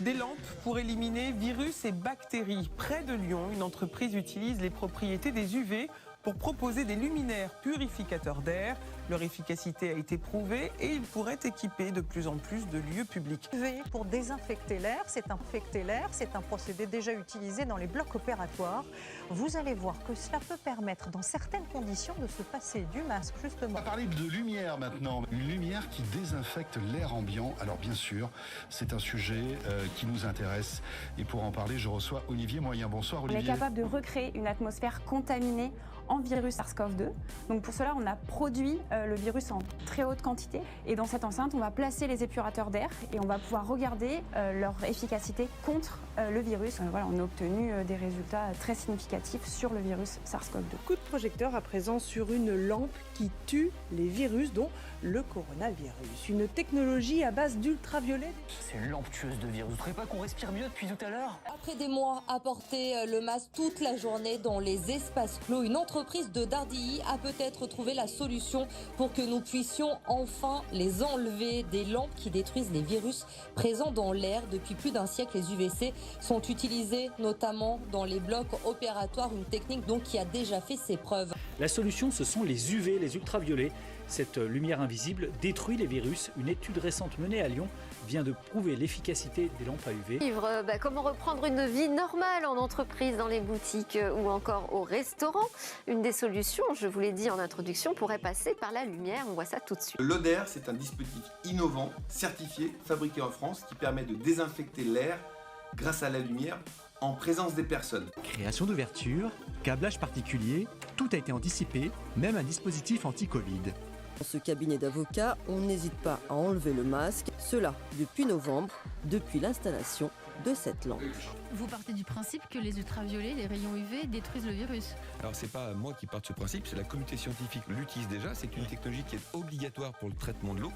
Des lampes pour éliminer virus et bactéries. Près de Lyon, une entreprise utilise les propriétés des UV pour proposer des luminaires purificateurs d'air. Leur efficacité a été prouvée et ils pourraient équiper de plus en plus de lieux publics. UV pour désinfecter l'air, c'est un procédé déjà utilisé dans les blocs opératoires. Vous allez voir que cela peut permettre, dans certaines conditions, de se passer du masque, justement. On va parler de lumière maintenant. Une lumière qui désinfecte l'air ambiant. Alors bien sûr, c'est un sujet qui nous intéresse. Et pour en parler, je reçois Olivier Moyen. Bonsoir Olivier. On est capable de recréer une atmosphère contaminée en virus SARS-CoV-2. Donc pour cela, on a produit le virus en très haute quantité. Et dans cette enceinte, on va placer les épurateurs d'air et on va pouvoir regarder leur efficacité contre le virus. Voilà, on a obtenu des résultats très significatifs sur le virus SARS-CoV-2. Coup de projecteur à présent sur une lampe qui tue les virus, dont le coronavirus. Une technologie à base d'ultraviolet. C'est une lampe tueuse de virus. Vous ne trouvez pas qu'on respire mieux depuis tout à l'heure? Après des mois à porter le masque toute la journée dans les espaces clos, une entreprise de Dardilly a peut-être trouvé la solution pour que nous puissions enfin les enlever. Des lampes qui détruisent les virus présents dans l'air. Depuis plus d'un siècle, les UVC sont utilisés notamment dans les blocs opératoires, une technique donc qui a déjà fait ses preuves. La solution, ce sont les UV, les ultraviolets. Cette lumière invisible détruit les virus. Une étude récente menée à Lyon vient de prouver l'efficacité des lampes à UV. Comment reprendre une vie normale en entreprise, dans les boutiques ou encore au restaurant. Une des solutions, je vous l'ai dit en introduction, pourrait passer par la lumière. On voit ça tout de suite. L'Oder, c'est un dispositif innovant, certifié, fabriqué en France, qui permet de désinfecter l'air grâce à la lumière en présence des personnes. Création d'ouverture, câblage particulier, tout a été anticipé, même un dispositif anti-Covid. Dans ce cabinet d'avocats, on n'hésite pas à enlever le masque, cela depuis novembre, depuis l'installation de cette lampe. Vous partez du principe que les ultraviolets, les rayons UV détruisent le virus. Alors c'est pas moi qui pars de ce principe, c'est la communauté scientifique l'utilise déjà, c'est une technologie qui est obligatoire pour le traitement de l'eau.